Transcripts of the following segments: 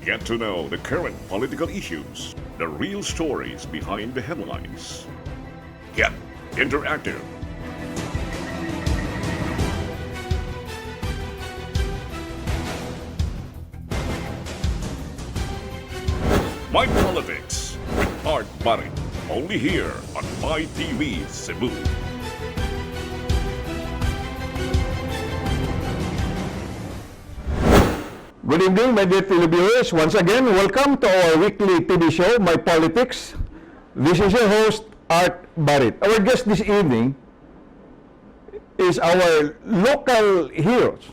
Get to know the current political issues, the real stories behind the headlines. Get interactive. My Politics with Barrit. Only here on My TV Cebu. Good evening, my dear televiewers. Once again, welcome to our weekly TV show, My Politics. This is your host, Barrit. Our guest this evening is our local heroes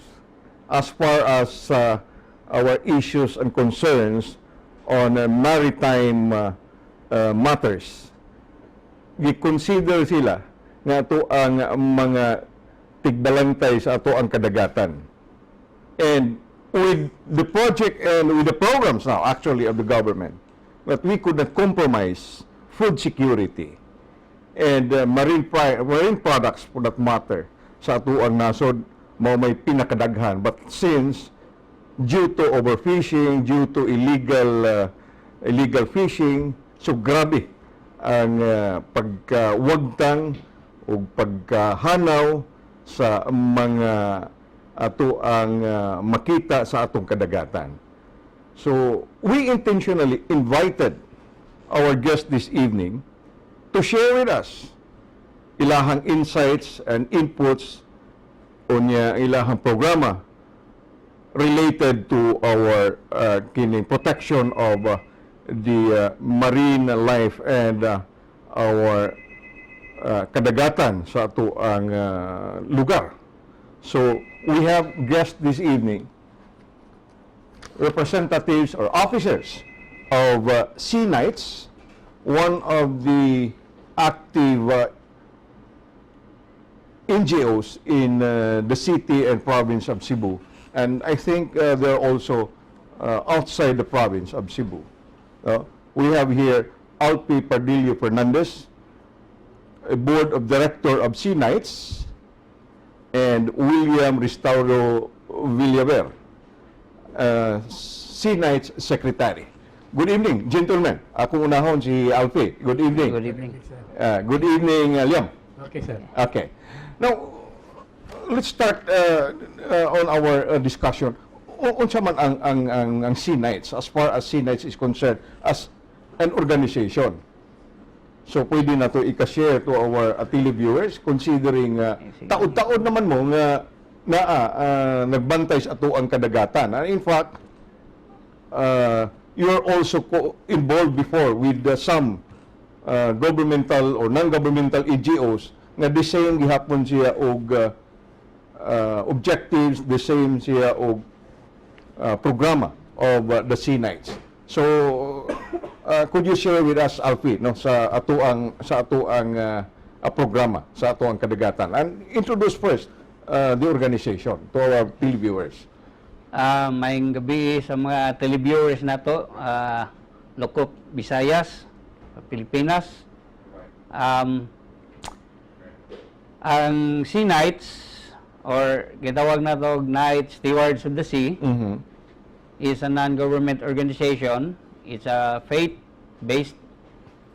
as far as our issues and concerns on maritime matters. I-consider sila nga ito ang mga tigbalantay sa ato ang kadagatan. And with the project and with the programs now actually of the government, that we could not compromise food security and marine products for that matter sa ato ang nasod mao may pinakadaghan. But since due to overfishing, due to illegal fishing, so grabe ang pagkawagtang o pagkahanaw sa mga ato ang makita sa atong kadagatan. So, we intentionally invited our guest this evening to share with us ilahang insights and inputs on ilahang programa related to our protection of the marine life and our kadagatan sa ato ang lugar. So, we have guests this evening, representatives or officers of Sea Knights, one of the active NGOs in the city and province of Cebu. And I think they're also outside the province of Cebu. We have here Alpi Pardillo Fernandez, a board of director of Sea Knights, and William Restauro Villaver, Sea Knights Secretary. Good evening, gentlemen. Ako unahon si Alpi. Good evening. Good evening. Good evening, Liam. Okay, sir. Okay. Now, let's start on our discussion. Unsa man ang Sea Knights, as far as Sea Knights is concerned, as an organization. So, pwede na ito i-share to our televiewers, considering taod-taod naman mo nga nagbantay sa ato ang kadagatan. And in fact, you are also involved before with some governmental or non-governmental NGOs nga the same gihapon siya og objectives, the same siya og programa of the Sea Knights. So, could you share with us, Alpi, no, sa ato ang programa, sa ato ang kadagatan, and introduce first the organization to our televiewers. Maayong gabi sa mga televiewers nato, Lokop, Visayas, Pilipinas. Ang Sea Knights, or gitawag na to Knights Stewards of the Sea, is a non-government organization. It's a faith-based,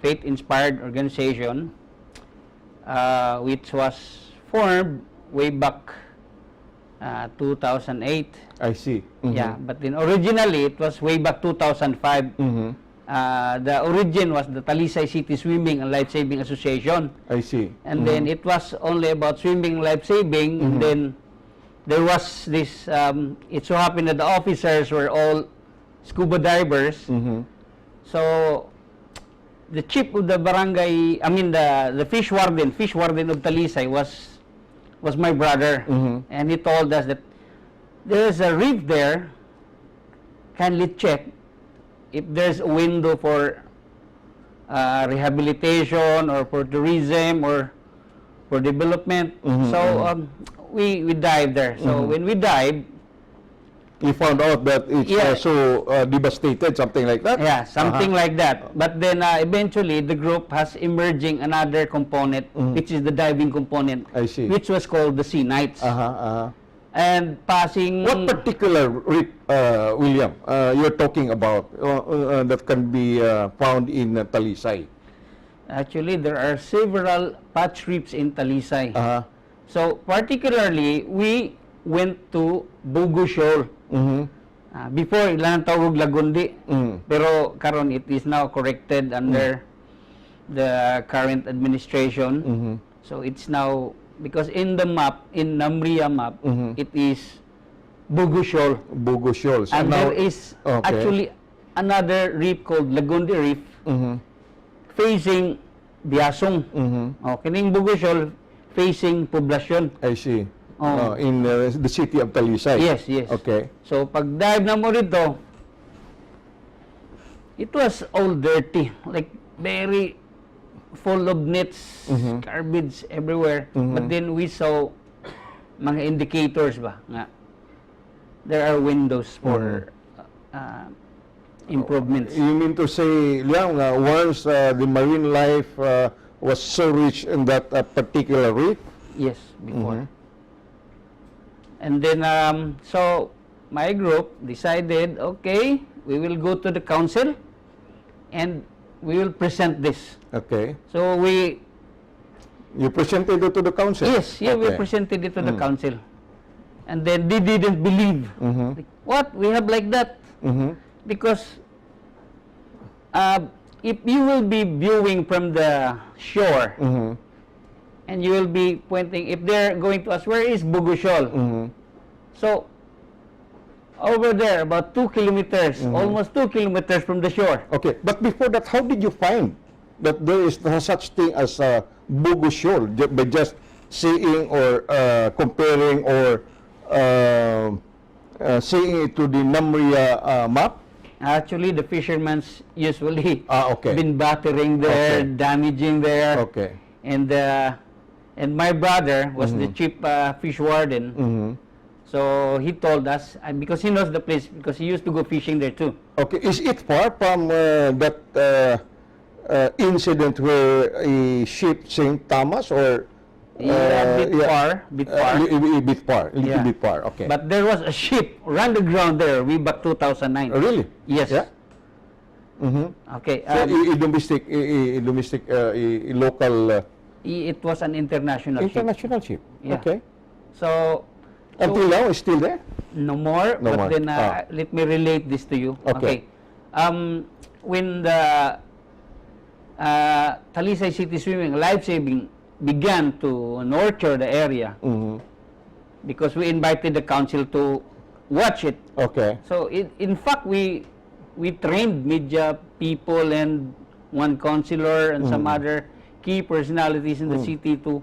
faith-inspired organization which was formed way back 2008. I see. Yeah, but then originally it was way back 2005. The origin was the Talisay City Swimming and Life Saving Association. I see. And then it was only about swimming, life saving, and then there was this, it so happened that the officers were all scuba divers. So, the chief of the barangay, I mean the fish warden of Talisay was my brother. And he told us that there's a reef there, kindly check if there's a window for rehabilitation or for tourism or for development. So, we dived there. So, when we dived, you found out that it's also devastated, something like that? Yeah, something like that. But then eventually the group has emerging another component, which is the diving component, I see. which was called the Sea Knights. and passing. What particular reef, William, you're talking about that can be found in Talisay? Actually, there are several patch reefs in Talisay. Uh-huh. So, particularly, we went to Bugo Shoal. Mhm. Before, ilan ang tawag Lagundi. Mm. Pero, karon it is now corrected under the current administration. Mhm. So, it's now, because in the map, in Namria map, Mhm. it is Bugo Shoal. Bugo Shoals. And Now- there is okay. actually another reef called Lagoon Reef Mhm. facing Biasong. Mhm. Kining Bugo Shoal facing Poblacion. I see. Oh. In the city of Talisay. Yes, yes. Okay. So, pag dive na mo rito, it was all dirty. Like, very full of nets, Mhm. garbage everywhere. Mhm. But then we saw mga indicators ba nga there are windows for improvements. You mean to say, Liang, once the marine life was so rich in that particular reef? Yes, before. Mhm. And then, so, my group decided, okay, we will go to the council and we will present this. Okay. So, You presented it to the council? yes, yeah, we Okay. presented it to the Mm. council. And then they didn't believe. Mhm. Like, what? We have like that? Mhm. Because if you will be viewing from the shore, Mhm. and you will be pointing, if they're going to us, where is Bugo Shoal? Mhm. So, over there, about 2 kilometers, almost 2 kilometers from the shore. Okay, but before that, how did you find that there is no such thing as a Bugo Shoal by just seeing or comparing or seeing it to the Namria map? Actually, the fishermen's usually Okay. been battering there, Okay. damaging there. Okay. And my brother was the chief fish warden. Mhm. So he told us, because he knows the place, because he used to go fishing there too. Okay, is it far from that incident where a ship sank Thomas or? Yeah, bit far, bit far. A bit far, a little Yeah. bit far. Okay. But there was a ship around the ground there way back 2009. Really? Yes. Yeah. Mhm. Okay. So a domestic, a local It was an international ship. international ship. Yeah. Okay. So Until now, it's still there. no more. No but more. then let me relate this to you. Okay. When the Talisay City Swimming Life Saving began to nurture the area, Mhm. because we invited the council to watch it. Okay. So in fact, we trained media people and one councilor and some other key personalities in the city to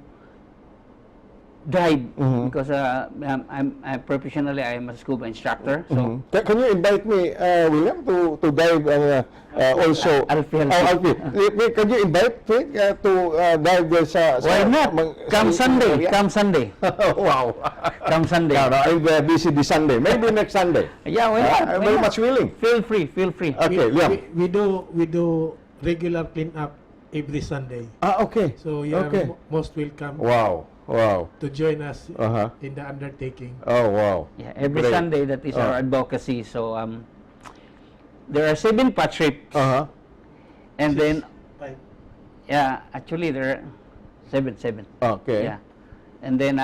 dive, because I'm professionally I am a scuba instructor. So Can you invite me, William, to dive also? Alfie. Alfie. Can you invite me to dive there sa why not? Come sa Sunday. area? Come Sunday. Wow. Come Sunday. No, I'm busy this Sunday. Maybe next Sunday. Yeah, why not? I'm Why very not? much willing. Feel free. Feel free. Okay, Liam. We do regular cleanup every Sunday. Okay. So you Okay. are most welcome Wow. Wow. to join us Uh-huh. in the undertaking. Oh, wow. Yeah, every Great. Sunday that is our advocacy. So there are 7 patch reefs, Uh-huh. and then Five. yeah, actually there are 7. Okay. Yeah, and then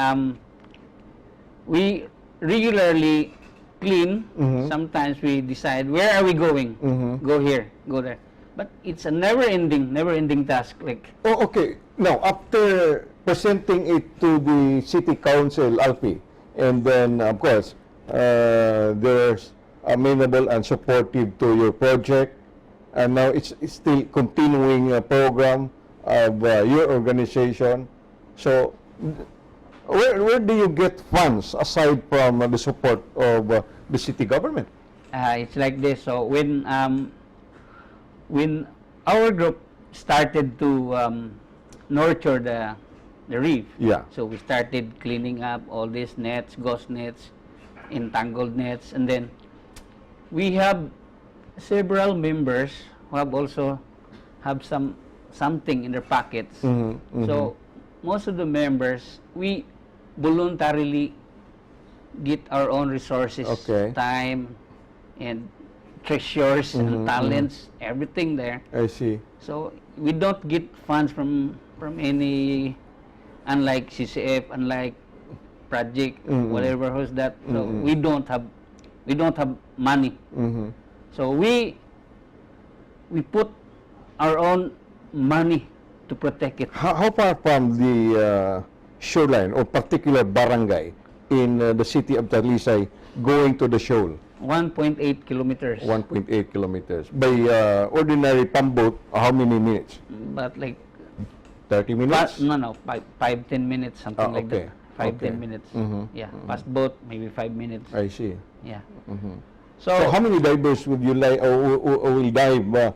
we regularly clean. Sometimes we decide where are we going. Go here, go there. But it's a never-ending task. Like Oh, okay. Now, after presenting it to the city council, Alfie, and then, of course, there's amenable and supportive to your project, and now it's still continuing a program of your organization. So, where do you get funds aside from the support of the city government? it's like this. So when our group started to nurture the reef, Yeah. so we started cleaning up all these nets, ghost nets, entangled nets, and then we have several members who have also have something in their pockets. Mhm, So most of the members, we voluntarily get our own resources, Okay. time, and treasures and talents, everything there. I see. So we don't get funds from any, unlike CCF, unlike project, whatever was that. So we don't have money. So we put our own money to protect it. How far from the shoreline or particular barangay in the city of Talisay going to the shoal? 1.8 kilometers. 1.8 kilometers. By ordinary pump boat, how many minutes? But like 30 minutes? no, 5-10 minutes, something like okay. that. 5-10 Okay. minutes. Yeah, past boat maybe 5 minutes. I see. Yeah. So how many divers would you like or will dive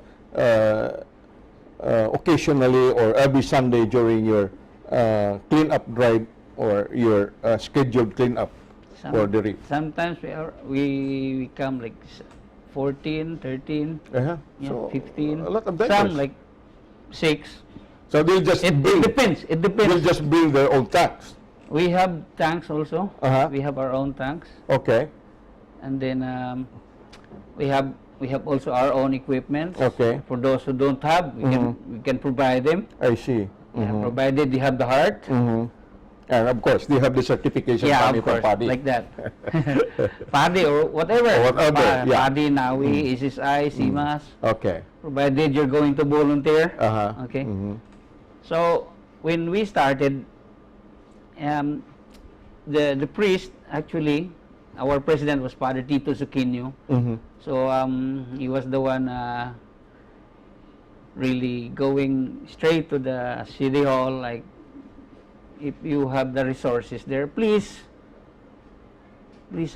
occasionally or every Sunday during your cleanup drive or your scheduled cleanup for the reef? Sometimes we come like 14, 13, Uh-huh. yeah, So 15. a lot of divers. Some like 6. So they'll just It build. depends. It They'll depends. just build their own tanks. We have tanks also. Uh-huh. We have our own tanks, Okay. and then we have also our own equipment. Okay. For those who don't have, we can provide them. I see. Yeah, provided they have the heart. And of course, they have the certification Yeah, coming of course, from PADI. like that. PADI or whatever. Or whatever, yeah. PADI, NAWI, SSI, CMAS. Okay. Provided you're going to volunteer. Uh-huh. Okay. So when we started, the priest, actually, our president was Father Tito Zucchino. So he was the one really going straight to the city hall, like, if you have the resources there, please let's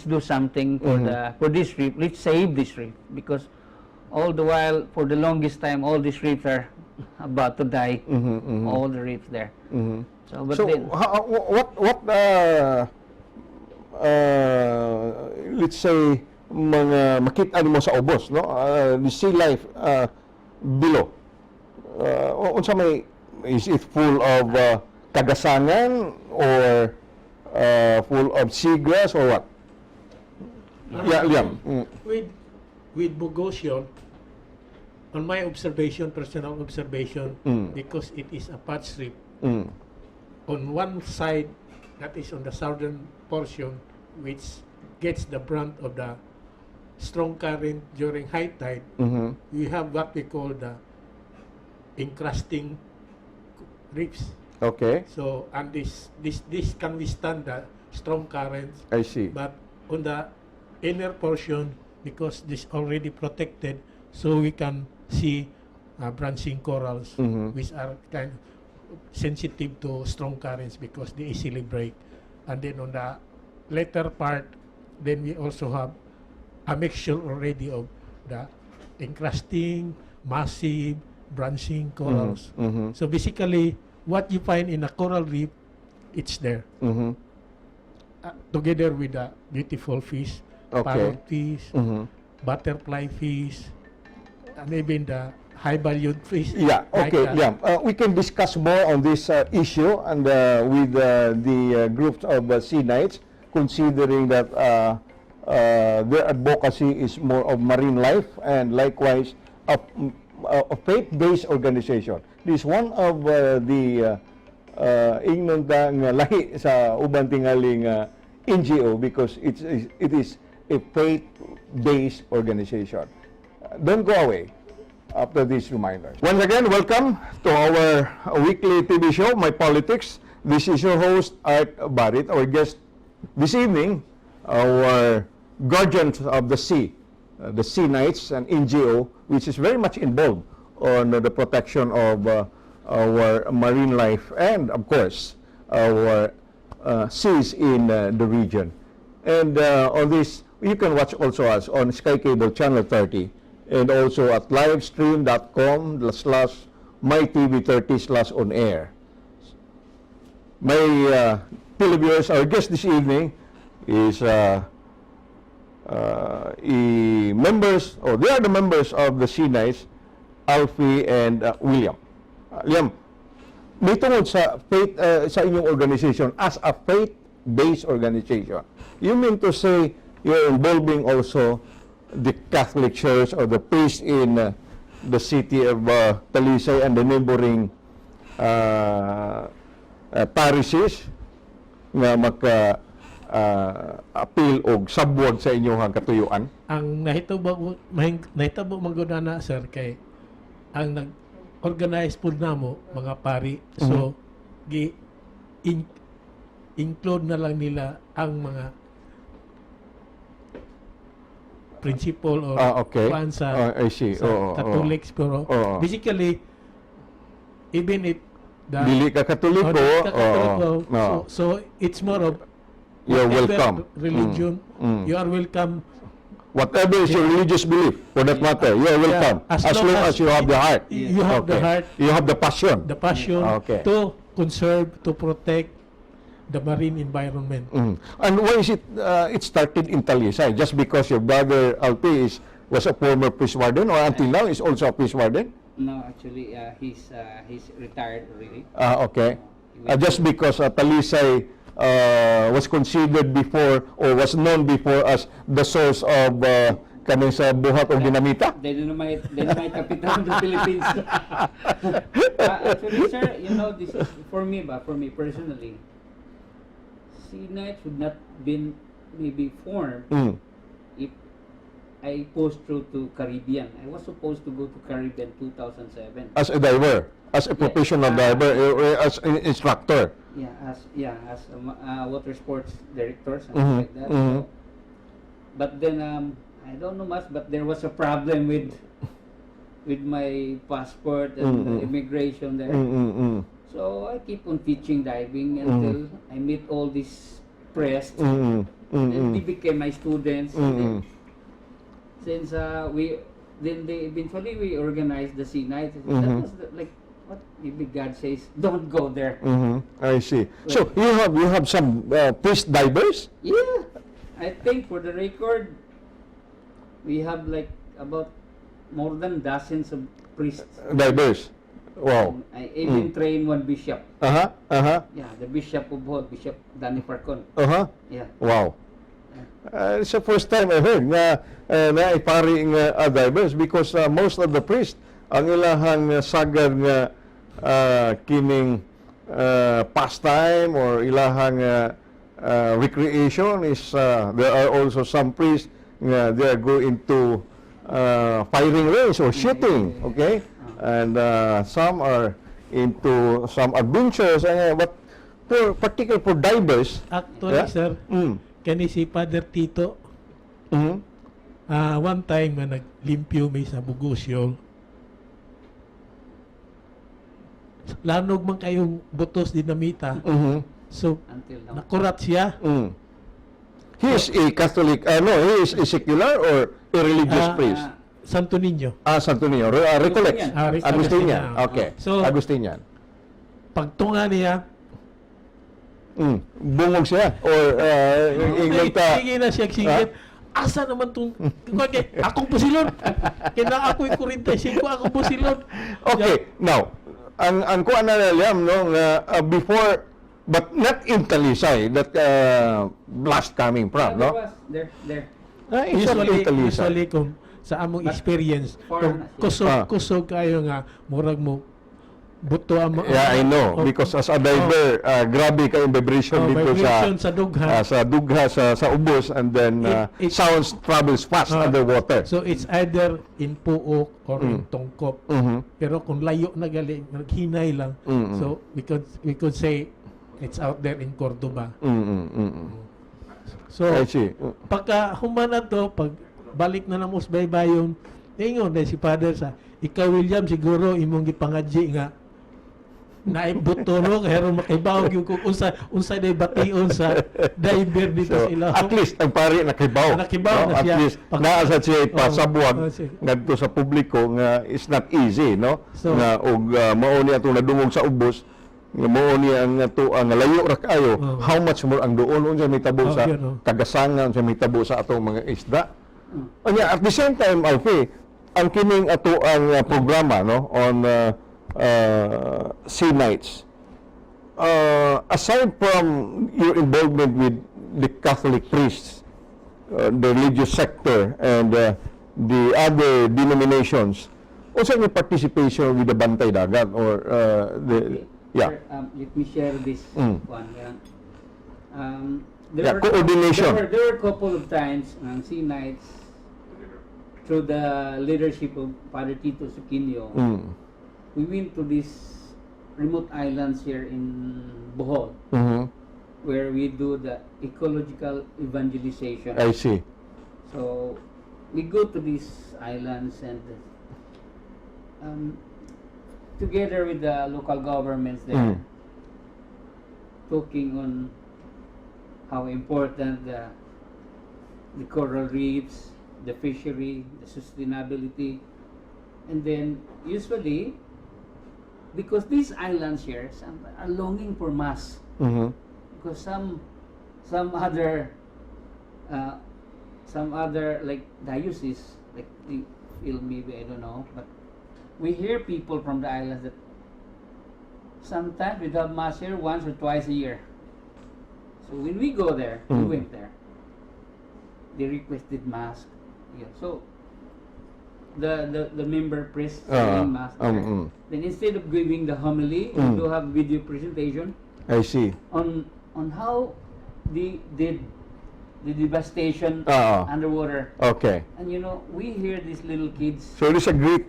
do something for this reef. Let's save this reef, because all the while, for the longest time, all these reefs are about to die. All the reefs there. So, but So then, what let's say mga makita mo sa ubos, no? The sea life below. Unsa may, is it full of kagasangan or full of seagrass or what? Yeah, Liam. With Bogosio, on my observation, personal observation, because it is a patch reef, on one side, that is on the southern portion, which gets the brunt of the strong current during high tide, we have what we call the encrusting reefs. Okay, So, and this can withstand the strong currents, I see. but on the inner portion, because this already protected, so we can see branching corals, which are kind of sensitive to strong currents because they easily break. And then on the later part, then we also have a mixture already of the encrusting, massive, branching corals. So basically, what you find in a coral reef, it's there. Together with the beautiful fish, Okay. parrot fish, butterfly fish, and even the high-valued fish. Yeah, like okay, the- yeah. We can discuss more on this issue and with the groups of sea knights, considering that their advocacy is more of marine life and likewise a faith-based organization. This is one of the ingnon nga lahi sa uban tingaling NGO because it is a faith-based organization. Don't go away after these reminders. Once again, welcome to our weekly TV show, My Politics. This is your host, Art Barrit. Our guest this evening, our guardians of the sea knights, an NGO, which is very much involved on the protection of our marine life and, of course, our seas in the region. And on this, you can watch also us on Sky Cable Channel 30 and also at livestream.com/mytv30/on-air. My televiewers, our guest this evening is they are the members of the Sea Knights, Alfie and William. Liam, may tungod sa faith sa inyong organization as a faith faith-based organization. You mean to say you're involving also the Catholic Church or the priest in the city of Talisay and the neighboring parishes nga appeal og sabwag sa inyong katuyuan? Ang nahitabo maguna na sir kay ang nag-organize po namo mga pari. So include na lang nila ang mga principal or okay. kuan sa I see. Catholics pero basically even if Dili ka Katoliko, so it's more of you're whatever welcome. religion, you are welcome. Whatever is your religious belief, for that matter, you are welcome. As As long as you have the heart. You have the heart, You have the passion. the passion Okay. to conserve, to protect the marine environment. And why is it it started in Talisay? Just because your brother Alpi was a former priest warden, or until now is also a priest warden? No, actually, he's retired already. Okay. Just because Talisay was considered before or was known before as the source of kaning sa buhat o ginamita? Dynamite capital of the Philippines. Actually, sir, you know, this is for me personally. Sea Night should not been maybe formed if I posed through to Caribbean. I was supposed to go to Caribbean 2007. As a diver, as a professional diver, as an instructor. As a water sports director, something like that. So, but then I don't know much, but there was a problem with my passport and immigration there. So I keep on teaching diving until I meet all these press. And they became my students. And then, since eventually we organized the Sea Night. That was like what maybe God says, don't go there. I see. So you have some priest divers? Yeah, I think for the record, we have like about more than dozens of priests. Divers. Wow. I even trained one bishop. Yeah, the Bishop of Hall, Bishop Danny Farcon. Yeah. Wow. It's the first time I heard na iparing divers because most of the priests ang ilahang sagad nga kining pastime or ilahang recreation is there are also some priests nga they are going to firing range or shooting, okay? And some are into some adventures, but particular for divers. Actually, sir, kani si Father Tito, one time na naglimpyo may sa Bugosyo, lanog man kayong butos dinamita. So, Until now. nakurat siya. He is a Catholic, he is a secular or a religious priest? Santo Niño. Santo Niño, recollect. Agustinian. Agustinian, okay. So, Agustinian. Pagtunga niya, Bungog siya or sige na siya singit. Asa naman itong, akong pusilon. Kaya ako'y 45, akong pusilon. Okay, now, ang kuha na alam, no, before, but not in Talisay, that blast coming from, no? There. Usually kung sa among experience, kung kusog kayo nga, murag mo, buto ang Yeah, I know. Because as a diver, grabe ka yung vibration dito vibration sa dugha. sa dugha, sa ubos, and then sounds travels fast underwater. So it's either in puok or in tongkop. Pero kung layo na galing, naghinay lang. So we could say it's out there in Cordoba. So I see. pagka humana to, pag balik na namos baybayon, ingon na si Father sa, ikaw William siguro imong gipangadji nga naibutto no kaya ron makaibaw gyud kung unsa day bation sa diver dito So, sa ilaw. at least ang pari nakibaw. Nakibaw na At siya. least naa sa siya pasabuan sige. ngadto sa publiko nga is not easy, no? So, nga og mao ni atong nadungog sa ubos, nga mao ni ang nga layo ra kayo. How much more ang doon unsa mitabo sa yun, kagasangan unsa mitabo sa atong mga isda. Anya at the same time, Alfie, ang kining ato ang programa, no, on sea nights. aside from your involvement with the Catholic priests, the religious sector, and the other denominations, also your participation with the Bantay Dagat or yeah. Sir, let me share this one. Coordination. There were a couple of times ng sea nights through the leadership of Father Tito Suquinio. We went to these remote islands here in Bohol, where we do the ecological evangelization. I see. So we go to these islands and together with the local governments there, talking on how important the coral reefs, the fishery, the sustainability, and then usually because these islands here some are longing for mass, because some other like diocese, like they feel maybe, I don't know, but we hear people from the islands that sometimes we have mass here once or twice a year. So when we go there, we went there. They requested mass. Yeah. So the member priest saying mass there. Then instead of giving the homily, we do have video presentation. I see. On how the devastation underwater. Okay. And you know, we hear these little kids. So it is a great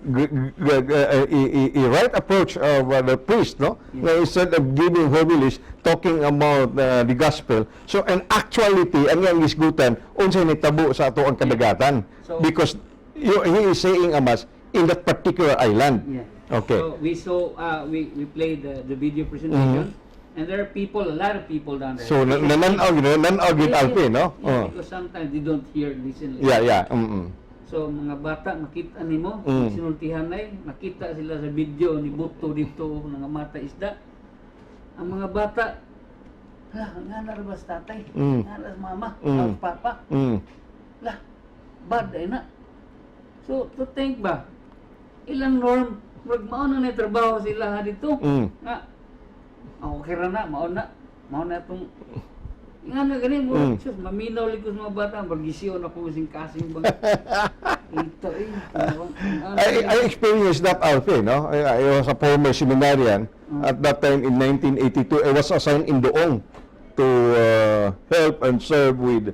right approach of the priest, no? Yes. Now, instead of giving homilies, talking about the gospel. So, in actuality, ang iyang isgutan, unsay nitabo sa ato ang kadagatan. So, because he is saying a mass in that particular island. Yeah. Okay. So we saw we played the video presentation, and there are people, a lot of people down there. So, nananaw gid Alpin, no? Yeah, because sometimes they don't hear, listen. Yeah. So mga bata, makita nimo, sinultihan ay, makita sila sa video ni Buto dito nga mata isda. Ang mga bata, hala, nga narabas tatay, nga narabas mama, nga papa. Lah, bad ay na. So, to think ba, ilang norm, mao na trabaho sila nga dito. Nga, okay ra na, mao na itong nga na gani mo, sus, maminaw likos mga bata, margisyon ako kasing bang. Ito I experienced that, Alfie, no? I was a former seminarian. At that time, in 1982, I was assigned in Doong to help and serve with,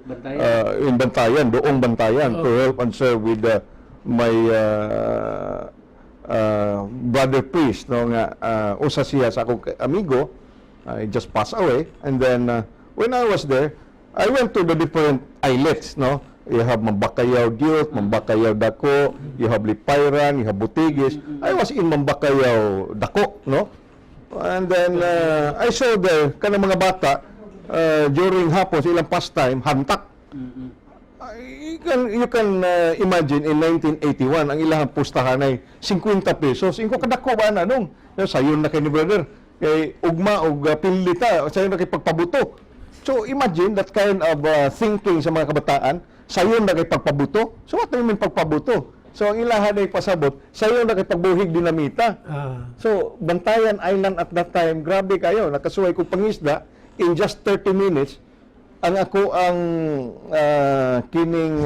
in Bantayan, Doong Bantayan, to help and serve with my brother priest, no? Usa siya sa akong amigo, I just passed away, and then, when I was there, I went to the different islets, no? You have Mambakayaw Diot, Mambakayaw Dako, you have Lipayran, you have Butigis. I was in Mambakayaw Dako, no? And then, I saw there, kanang mga bata, during hapon, sa ilang pastime, hantak. You can imagine, in 1981, ang ilang pustahan ay 50 pesos. Ingko kadako ba na nung? Sayon na kay ni brother. Kay ugma og pilita, sayon na kay pagpabuto. So imagine that kind of thinking sa mga kabataan, sayon na kay pagpabuto. So what do you mean pagpabuto? So ang ilahan ay pasabot, sayon na kay pagbuhig dinamita. So Bantayan Island at that time, grabe kayo, nakasuway ko pangisda in just 30 minutes. Ang ako ang kining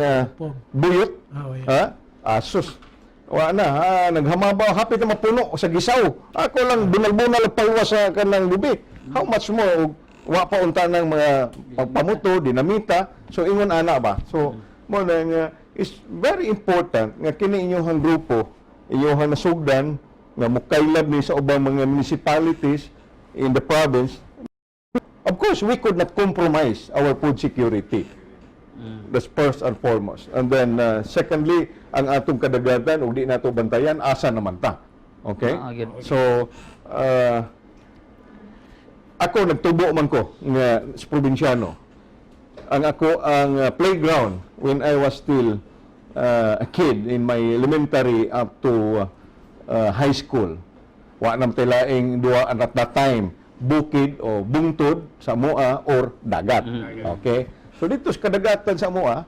buyot, asus. Wa na, naghamabaw, hapit na mapuno sa gisaw. Ako lang bunal-bunal paywa sa kanang lubi. How much more? Wa pa unta ng mga pagpamuto, dinamita. So ingon ana ba? So mo na is very important nga kini inyong grupo, inyong nasugdan nga mukaylab ni sa ubang mga municipalities in the province. Of course, we could not compromise our food security. That's first and foremost. And then, secondly, ang atong kadagatan, ug di nato bantayan, asa naman ta. Okay? So, ako, nagtubo man ko nga probinsyano. Ang ako, ang playground, when I was still a kid in my elementary up to high school, wa nam tilaing duwa at that time, bukid o bungtod sa mua or dagat. Okay? So dito sa kadagatan sa mua,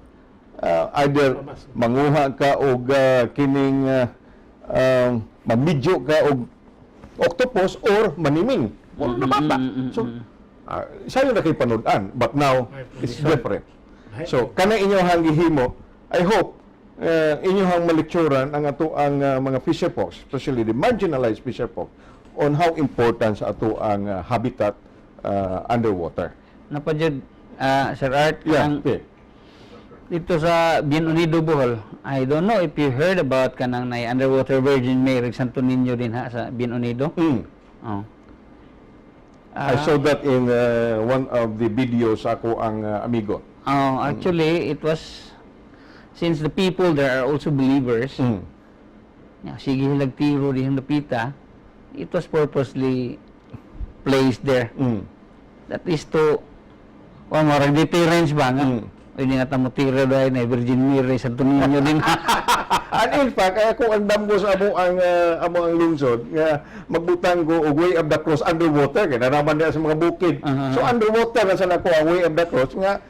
either manguha ka og kining mamidyo ka og octopus or maniming. Puro na mata. So, sayo na kay panudan. But now, it's different. So, kana inyong gihimo, I hope, inyong malikturan ang ato ang mga fisher folks, especially the marginalized fisher folks, on how important sa ato ang habitat underwater. Napadjud, Sir Art, Yeah, ang dito sa Bien Unido, Bohol, I don't know if you heard about kanang na underwater Virgin Mary Santo Niño din ha sa Bien Unido. Oh. I saw that in one of the videos ako ang amigo. Oh, actually, it was since the people there are also believers. Yeah, sige nagtiro dihan napita. It was purposely placed there. That is to marag deterrence ba nga. Hindi nga tamo tira dahil na Virgin Mary Santo Niño din. And in fact, kung ang damgo sa amo ang lungsod, nga magbutang ko og way of the cross underwater, kaya naraman niya sa mga bukid. So underwater na sa nako ang way of the cross nga,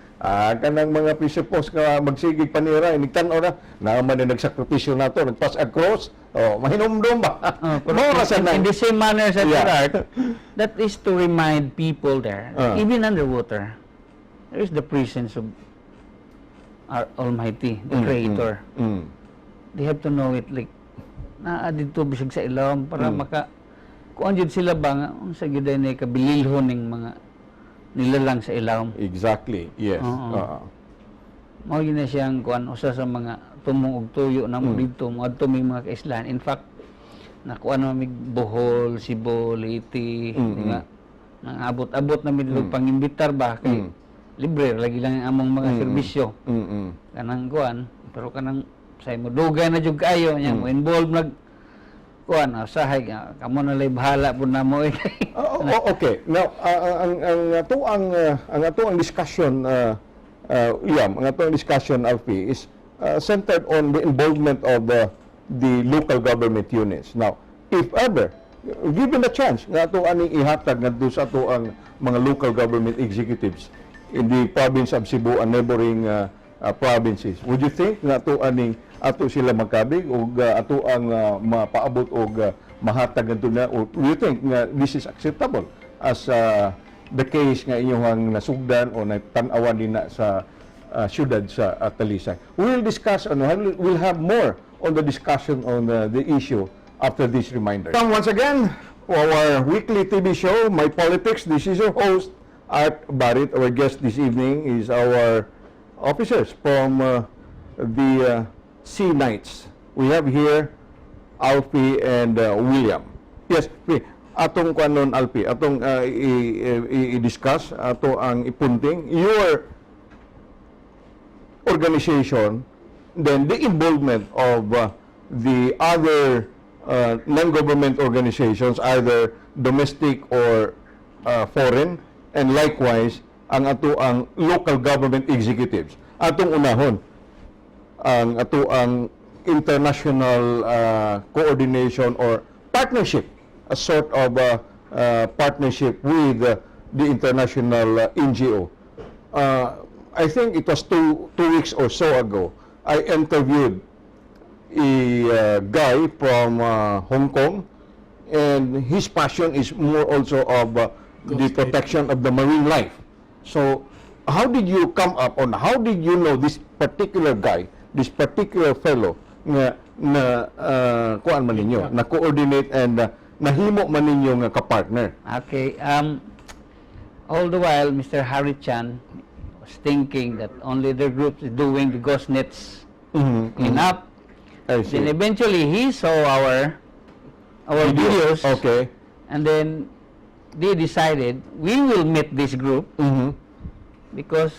kanang mga fisher folks nga magsigig panira, inigtan-o na, naman na nagsakripisyo na to, nagpas across, mahinumdum ba? In the same manner sa Art, that is to remind people there, even underwater, there is the presence of our Almighty, the Creator. They have to know it, like, naadid to bisag sa ilawom para kung andyan sila ba nga, sa gyuday na kabililhon ng mga nilalang sa ilawom. Exactly, yes. Mao yun na siyang kuan usa sa mga tumong og tuyo na mo dito, mo adto may mga kaislan. In fact, nakuan na mig Bohol, Cebu, Leyte, di ba? Nang abot-abot na midlog pangimbitar ba kay libre lagi lang ang among mga serbisyo. Kanang kuan, pero kanang say mo dugay na jud kayo nya mo involved nag kuan usahay kamo na lay bahala pud namo. Okay. Now ang ato ang discussion ang ato ang discussion Alfie is centered on the involvement of the local government units. Now, if ever given the chance nga ato aning ihatag ngadto sa ato ang mga local government executives in the province of Cebu and neighboring provinces, would you think nga ato sila magkabig o ato ang mapaabot o mahatag ngadto na, or do you think nga this is acceptable as the case nga inyong nasugdan o natanawan din na sa syudad sa Talisay? We'll discuss we'll have more on the discussion on the issue after this reminder. Once again, for our weekly TV show, My Politics, this is your host, Art Barrit. Our guest this evening is our officers from the Sea Knights. We have here Alfie and William. Yes, atong kanon Alfie, atong i-discuss, ato ang ipunting your organization, then the involvement of the other non-government organizations, either domestic or foreign, and likewise ang ato ang local government executives. Atong unahon ang ato ang international coordination or partnership, a sort of partnership with the international NGO. I think it was two weeks or so ago, I interviewed a guy from Hong Kong, and his passion is more also of the protection of the marine life. So, how did you come up on, how did you know this particular guy, this particular fellow, na kuan man ninyo, na coordinate and nahimo man ninyo nga ka-partner? Okay, all the while, Mr. Harry Chan was thinking that only their group is doing the ghost nets clean up. Then eventually he saw our videos. Okay. And then they decided we will meet this group because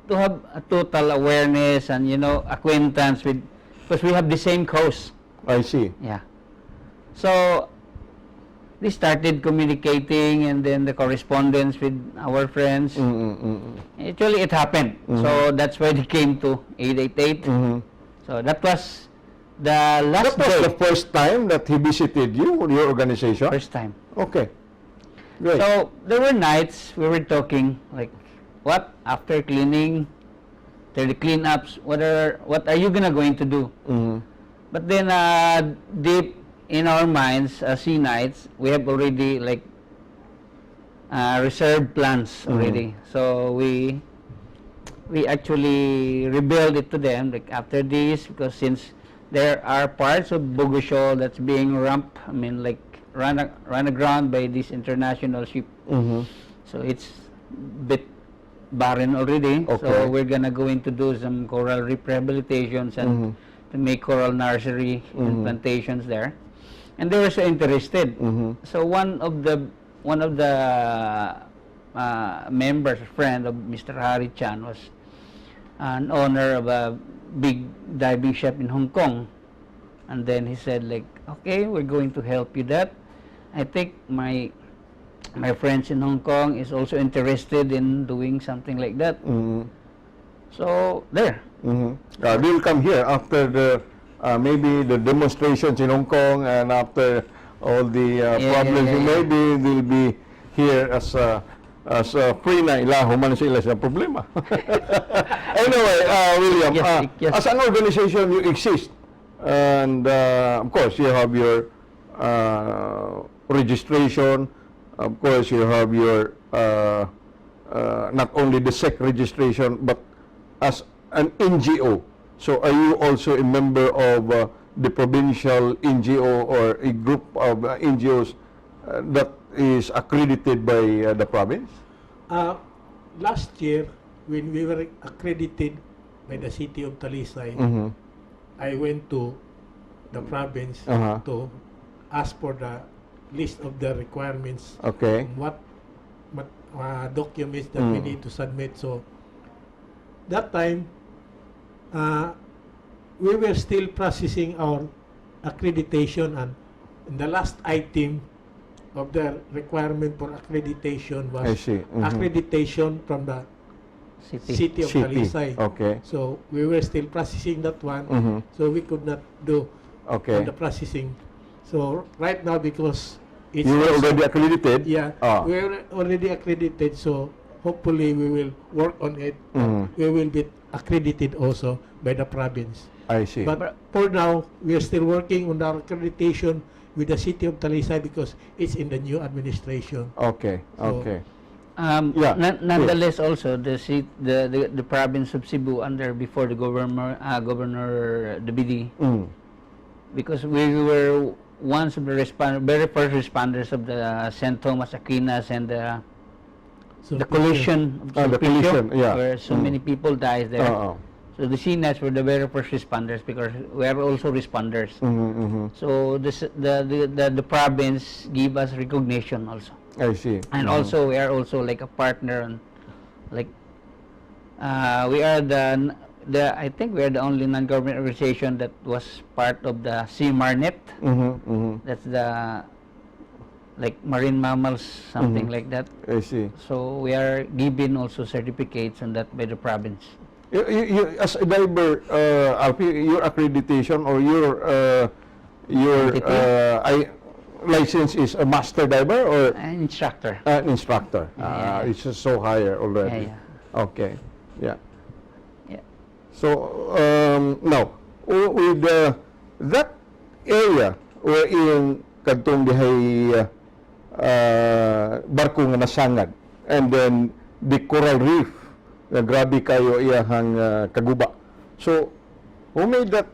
to have a total awareness and acquaintance with, because we have the same cause. I see. Yeah. So they started communicating, and then the correspondence with our friends. Actually, it happened. So that's why they came to 888. So that was the last That was day. the first time that he visited you or your organization? First time. Okay. Great. So there were nights we were talking like, what after cleaning, after the cleanups, what are you going to do? But then deep in our minds, Sea Knights, we have already like reserved plants already. So we actually rebuild it to them like after this, because since there are parts of Bogosho that's being run aground by this international ship. So it's bit barren already. Okay. So we're gonna go into do some coral reef rehabilitations and to make coral nursery and plantations there. And they were so interested. So one of the members, friend of Mr. Harry Chan, was an owner of a big diving shop in Hong Kong. And then he said like, okay, we're going to help you that. I think my friends in Hong Kong is also interested in doing something like that. So there. They'll come here after the maybe the demonstrations in Hong Kong, and after all the problems, maybe they'll be here as free na ila human sila sa problema. Anyway, William, Yes. as an organization, you exist, and of course you have your registration. Of course, you have your not only the SEC registration, but as an NGO. So, are you also a member of the Provincial NGO or a group of NGOs that is accredited by the province? Last year, when we were accredited by the city of Talisay, I went to the province to ask for the list of the requirements. Okay. What documents that we need to submit. So that time, we were still processing our accreditation, and the last item of the requirement for accreditation was I see. accreditation from the city of Talisay. Okay. So we were still processing that one, so we could not do Okay. the processing. So right now, because it's You were also- already accredited? yeah, we are already accredited, so hopefully we will work on it. We will be accredited also by the province. I see. But for now, we are still working on our accreditation with the city of Talisay because it's in the new administration. Okay. So- Okay. Yeah. Nonetheless, also the province of Cebu under before the governor Dabidi, because we were one of the very first responders of the St. Thomas Aquinas and the collision of the Sulpicio, collision, yeah. where so many people died there. So the CNAS were the very first responders because we are also responders. So the province give us recognition also. I see. And also we are also like a partner on, like we are the I think we are the only non-government organization that was part of the CMARNet. That's the like marine mammals, something like that. I see. So we are given also certificates on that by the province. You as a diver, your accreditation or your license is a master diver or An instructor. an instructor? Yeah. It's just so higher already. Yeah. Okay. Yeah. Yeah. So now with that area wherein kadtong dihay barko nga nasangad, and then the coral reef na grabe kayo iyahang kaguba. So who made that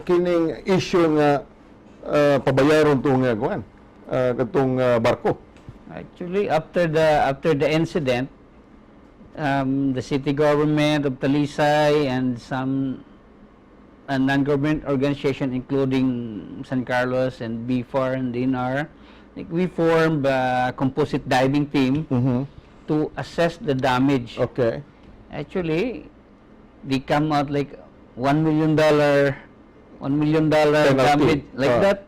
kining issue nga pabayaron tong kuan kadtong barko? Actually, after the incident, the city government of Talisay and some non-government organization, including San Carlos and B4 and DNR, like we formed a composite diving team to assess the damage. Okay. Actually, they come out like $1 million damage like that.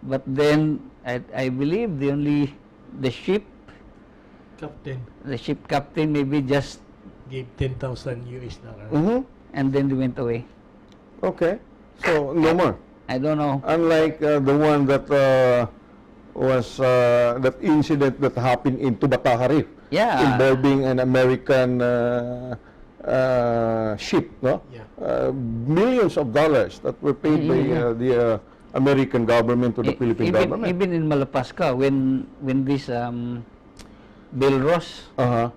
But then I believe the ship captain maybe just gave $10,000 US. and then they went away. Okay. So no more. I don't know. Unlike the one that was that incident that happened in Tubataha Reef, Yeah. involving an American ship, no? Yeah. Millions of dollars that were paid by the American government to the Philippine government. Even in Malapasca, when this Bill Ross. Uh-huh.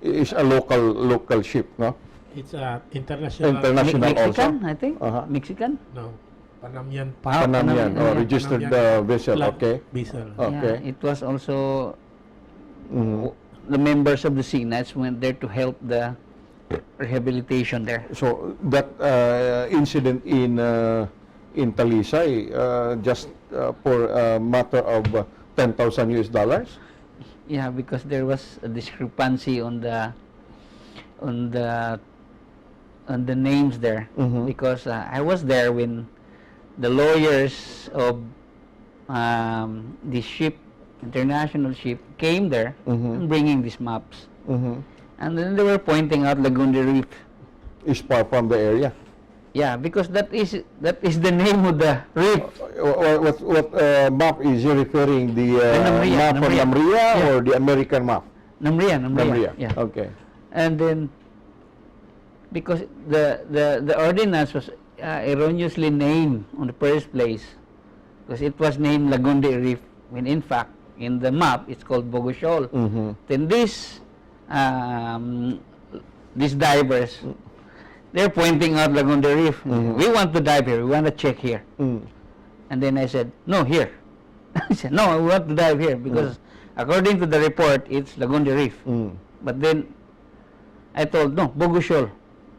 Is a local ship, no? It's a international. International Mexican, also. I think. Uh-huh. Mexican. No, Panamanian. Panamanian, Panamanian, yeah. registered Panamanian vessel, flag okay. Vessel. Okay. Yeah, it was also Mhm. the members of the Seagnats went there to help the rehabilitation there. So that incident in Talisay, just for a matter of $10,000 US. Yeah, because there was a discrepancy on the names there. Mhm. Because I was there when the lawyers of the ship, international ship, came there Mhm. bringing these maps, Mm-hmm. and then they were pointing out Lagoon Reef. Is far from the area. Yeah, because that is the name of the reef. What map is he referring? The Namria, map from Namria. Namria Yeah. or the American map? Namria. Namria. Yeah. Okay. And then, because the ordinance was erroneously named on the first place, because it was named Lagoon Reef, when in fact, in the map, it's called Bogosol. Mm-hmm. Then these divers, they're pointing out Lagoon Reef. We want to dive here. We want to check here. Mm. And then I said, no, here. I said, no, I want to dive here because according to the report, it's Lagoon Reef. Mm. But then I told, no, Bogosol.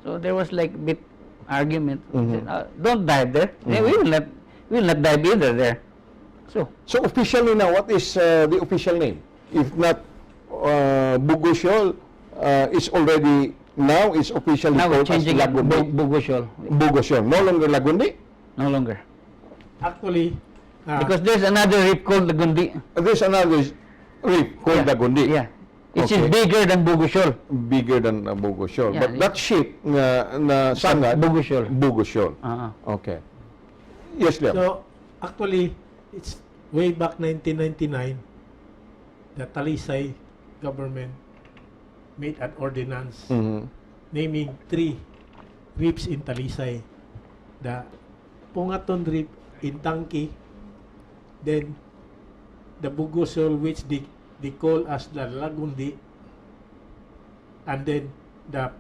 So there was like a bit argument. I said, don't dive there. We will not dive either there. So officially now, what is the official name? If not Bugosol, is already now is officially Now we're called as changing it, Lagundi. Bogosol. Bugosol, no longer Lagundi. No longer. Actually, Because there's another reef called Lagundi. There's another reef called Lagundi. Yeah. It is Okay. bigger than Bogosol. Bigger than Bugosol. Yeah, But that ship na sangad, Bogosol. Bugosol. Okay. Yes, Liam. so actually, it's way back 1999, the Talisay government made an ordinance Mhm. naming 3 reefs in Talisay. The Pungaton Reef in Tangki, then the Bugosol, which they call as the Lagundi, and then the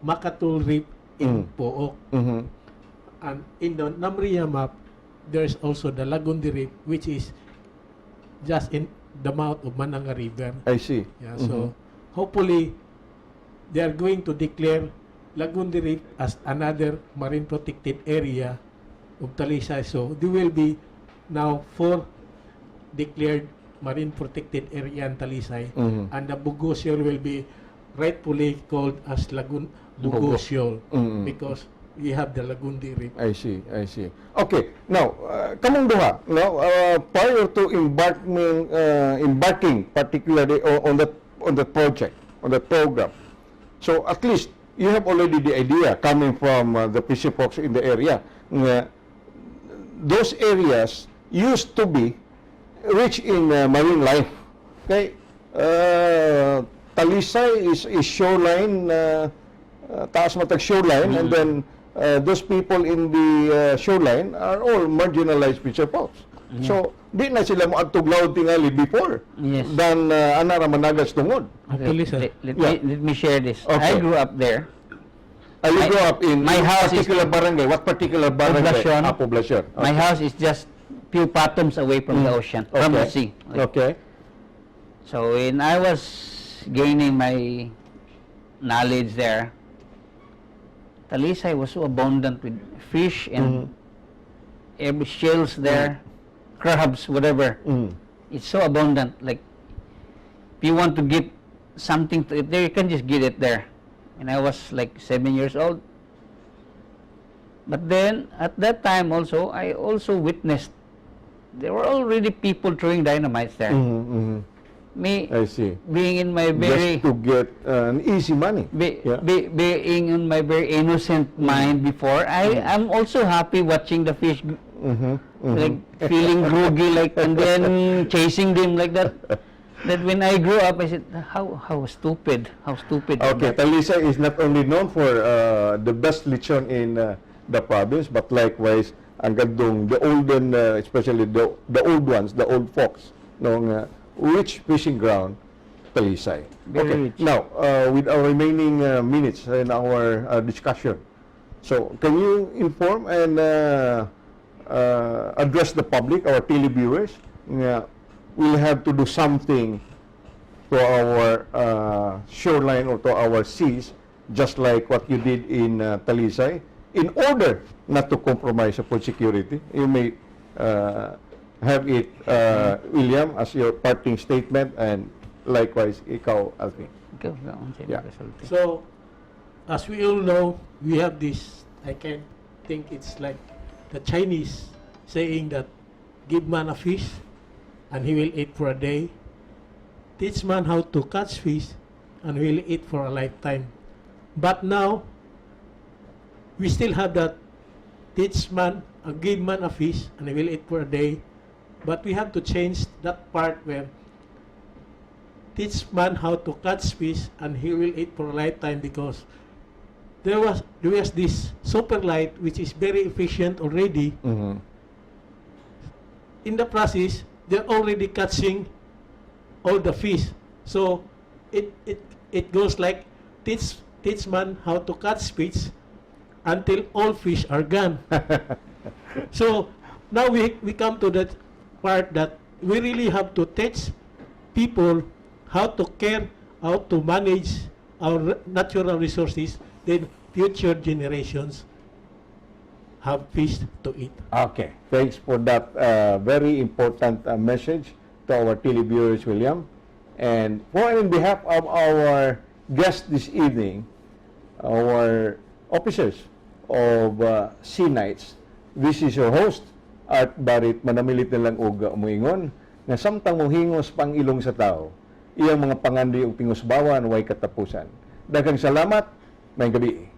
Makatul Reef in Pook. Mhm. And in the Namria map, there's also the Lagundi Reef, which is just in the mouth of Mananga River. I see. Yeah, so hopefully they are going to declare Lagundi Reef as another marine protected area of Talisay. So there will be now 4 declared marine protected area in Talisay, and the Bugosol will be rightfully called as Lagoon Bugosol because we have the Lagundi Reef. I see. Okay. Now, kamong duha, no, prior to embarking particularly on the project, on the program. So at least you have already the idea coming from the fishing folks in the area. Those areas used to be rich in marine life. Okay? Talisay is shoreline, taas matag shoreline, and then those people in the shoreline are all marginalized fisher folks. So, di na sila moadtuglaw tingali before Yes. than anara managas tungod. Actually, sir, Let me share this. Okay. I grew up there. You grew up in my house is- particular barangay. What particular barangay? Poblacion. Poblacion. My house is just few fathoms away from the ocean, from the sea. Okay. So when I was gaining my knowledge there, Talisay was so abundant with fish and every shells there, crabs, whatever. It's so abundant. Like, if you want to get something to eat there, you can just get it there. And I was like 7 years old. But then, at that time also, I also witnessed there were already people throwing dynamites there. Me, I see. being in my very Just to get an easy money. Yeah. being in my very innocent mind before, I am also happy watching the fish, like feeling groggy, like, and then chasing them like that. That when I grew up, I said, how stupid. Okay, Talisay is not only known for the best lechon in the province, but likewise, ang gandong, the olden, especially the old ones, the old folks, nung which fishing ground? Talisay. Very Okay, rich. now, with our remaining minutes in our discussion, so can you inform and address the public, our televiewers? We'll have to do something to our shoreline or to our seas, just like what you did in Talisay, in order not to compromise the food security. You may have it, William, as your parting statement, and likewise, ikaw, Alvin. Ikaw, ang sa'yo Yeah. nagkasulti. So, as we all know, we have this, I can think it's like the Chinese saying that give man a fish and he will eat for a day. Teach man how to catch fish and he will eat for a lifetime. But now, we still have that teach man, give man a fish and he will eat for a day. But we have to change that part where teach man how to catch fish and he will eat for a lifetime, because there was this super light which is very efficient already. Mhm. In the process, they're already catching all the fish. So it goes like teach man how to catch fish until all fish are gone. So now we come to that part that we really have to teach people how to care, how to manage our natural resources, then future generations have fish to eat. Okay, thanks for that very important message to our televiewers, William. And in behalf of our guest this evening, our officers of Sea Knights, this is your host, Art Barrit, manamilit nilang og umuingon, na samtang mohingos pang ilong sa tao, iyang mga pangandi og tingusbawan way katapusan. Daghang salamat, may gabi.